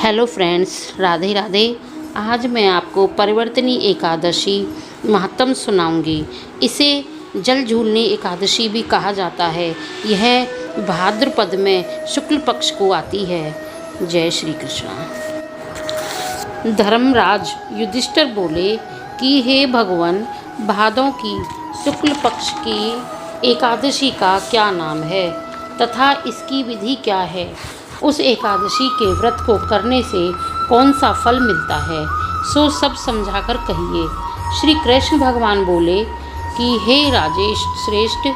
Hello friends, Radhe Radhe. आज मैं आपको परिवर्तनी एकादशी महात्म सुनाऊंगी। इसे जल झूलनी एकादशी भी कहा जाता है। यह भाद्रपद में शुक्ल पक्ष को आती है। जय श्री कृष्ण। धर्मराज युधिष्ठिर बोले कि हे भगवान, भादों की शुक्ल पक्ष की एकादशी का क्या नाम है तथा इसकी विधि क्या है? उस एकादशी के व्रत को करने से कौन सा फल मिलता है, सो सब समझाकर कहिए। श्री कृष्ण भगवान बोले कि हे राजेश श्रेष्ठ,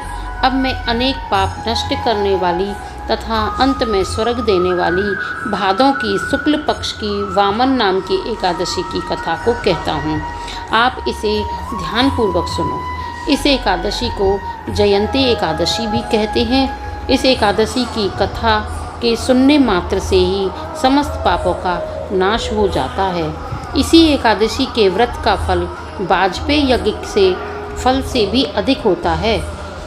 अब मैं अनेक पाप नष्ट करने वाली तथा अंत में स्वर्ग देने वाली भादों की शुक्ल पक्ष की वामन नाम की एकादशी की कथा को कहता हूँ। आप इसे ध्यानपूर्वक सुनो। इस एकादशी को जयंती एकादशी भी कहते हैं। इस एकादशी की कथा के सुनने मात्र से ही समस्त पापों का नाश हो जाता है। इसी एकादशी के व्रत का फल वाजपेय यज्ञ से फल से भी अधिक होता है।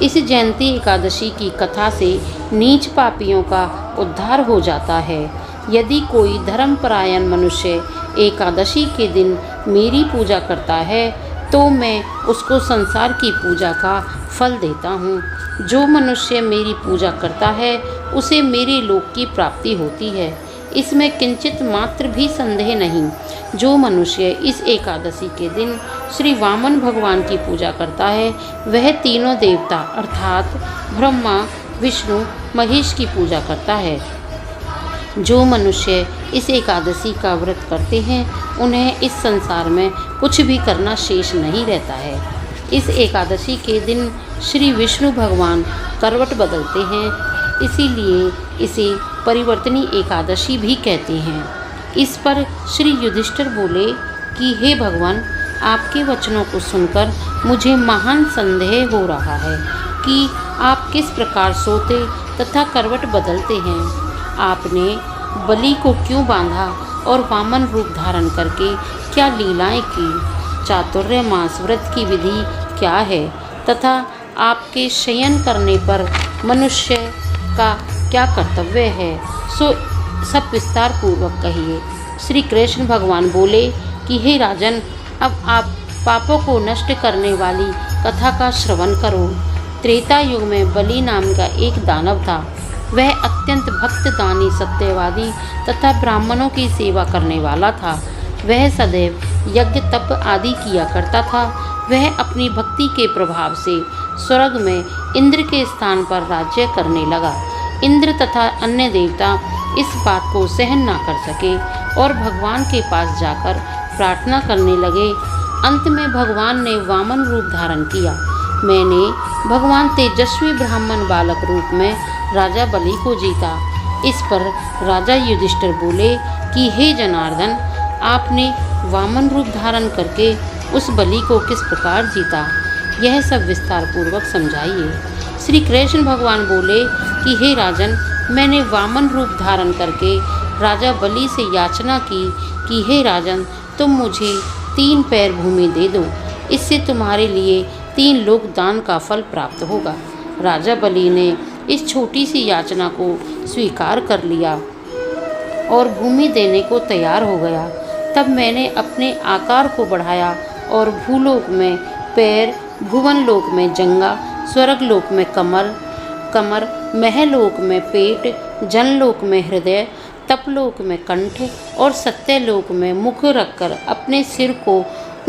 इस जयंती एकादशी की कथा से नीच पापियों का उद्धार हो जाता है। यदि कोई धर्मपरायण मनुष्य एकादशी के दिन मेरी पूजा करता है तो मैं उसको संसार की पूजा का फल देता हूँ। जो मनुष्य मेरी पूजा करता है उसे मेरे लोक की प्राप्ति होती है। इसमें किंचित मात्र भी संदेह नहीं। जो मनुष्य इस एकादशी के दिन श्री वामन भगवान की पूजा करता है वह तीनों देवता अर्थात ब्रह्मा, विष्णु, महेश की पूजा करता है। जो मनुष्य इस एकादशी का व्रत करते हैं उन्हें इस संसार में कुछ भी करना शेष नहीं रहता है। इस एकादशी के दिन श्री विष्णु भगवान करवट बदलते हैं, इसीलिए इसे परिवर्तनी एकादशी भी कहते हैं। इस पर श्री युधिष्ठिर बोले कि हे भगवान, आपके वचनों को सुनकर मुझे महान संदेह हो रहा है कि आप किस प्रकार सोते तथा करवट बदलते हैं। आपने बलि को क्यों बांधा और वामन रूप धारण करके क्या लीलाएं की? चातुर्मास व्रत की विधि क्या है तथा आपके शयन करने पर मनुष्य का क्या कर्तव्य है, सो सब विस्तार पूर्वक कहिए। श्री कृष्ण भगवान बोले कि हे राजन, अब आप पापों को नष्ट करने वाली कथा का श्रवण करो। त्रेता युग में बलि नाम का एक दानव था। वह अत्यंत भक्त, दानी, सत्यवादी तथा ब्राह्मणों की सेवा करने वाला था। वह सदैव यज्ञ तप आदि किया करता था। वह अपनी भक्ति के प्रभाव से स्वर्ग में इंद्र के स्थान पर राज्य करने लगा। इंद्र तथा अन्य देवता इस बात को सहन न कर सके और भगवान के पास जाकर प्रार्थना करने लगे। अंत में भगवान ने वामन रूप धारण किया। मैंने भगवान तेजस्वी ब्राह्मण बालक रूप में राजा बलि को जीता। इस पर राजा युधिष्ठिर बोले कि हे जनार्दन, आपने वामन रूप धारण करके उस बलि को किस प्रकार जीता, यह सब विस्तार पूर्वक समझाइए। श्री कृष्ण भगवान बोले कि हे राजन, मैंने वामन रूप धारण करके राजा बलि से याचना की कि हे राजन, तुम मुझे 3 पैर भूमि दे दो, इससे तुम्हारे लिए 3 लोक दान का फल प्राप्त होगा। राजा बलि ने इस छोटी सी याचना को स्वीकार कर लिया और भूमि देने को तैयार हो गया। तब मैंने अपने आकार को बढ़ाया और भूलोक में पैर, भुवन लोक में जंगा, स्वर्ग लोक में कमर, महलोक में पेट, जनलोक में हृदय, तपलोक में कंठ और सत्यलोक में मुख रखकर अपने सिर को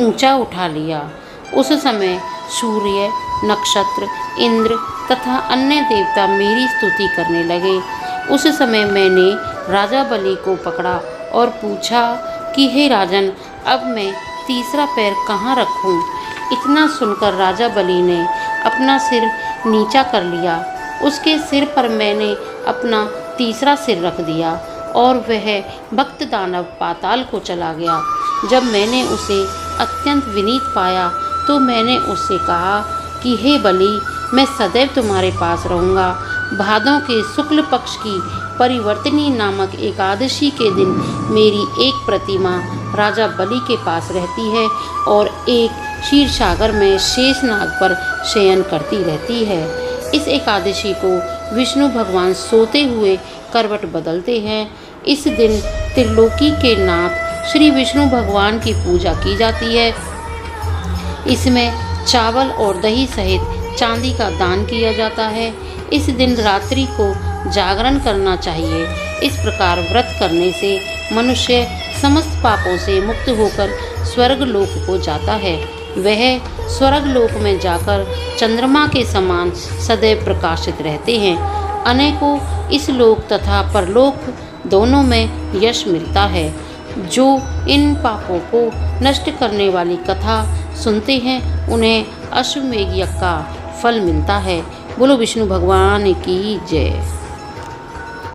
ऊंचा उठा लिया। उस समय सूर्य, नक्षत्र, इंद्र तथा अन्य देवता मेरी स्तुति करने लगे। उस समय मैंने राजा बलि को पकड़ा और पूछा कि हे राजन, अब मैं तीसरा पैर कहाँ रखूँ? इतना सुनकर राजा बलि ने अपना सिर नीचा कर लिया। उसके सिर पर मैंने अपना तीसरा सिर रख दिया और वह भक्त दानव पाताल को चला गया। जब मैंने उसे अत्यंत विनीत पाया तो मैंने उससे कहा कि हे बलि, मैं सदैव तुम्हारे पास रहूँगा। भादों के शुक्ल पक्ष की परिवर्तनी नामक एकादशी के दिन मेरी एक प्रतिमा राजा बलि के पास रहती है और एक क्षीर सागर में शेषनाग पर शयन करती रहती है। इस एकादशी को विष्णु भगवान सोते हुए करवट बदलते हैं। इस दिन त्रिलोकी के नाथ श्री विष्णु भगवान की पूजा की जाती है। इसमें चावल और दही सहित चांदी का दान किया जाता है। इस दिन रात्रि को जागरण करना चाहिए। इस प्रकार व्रत करने से मनुष्य समस्त पापों से मुक्त होकर स्वर्ग लोक को जाता है। वह स्वर्ग लोक में जाकर चंद्रमा के समान सदैव प्रकाशित रहते हैं। अनेकों इस लोक तथा परलोक दोनों में यश मिलता है। जो इन पापों को नष्ट करने वाली कथा सुनते हैं उन्हें अश्वमेध यज्ञ का फल मिलता है। बोलो विष्णु भगवान की जय।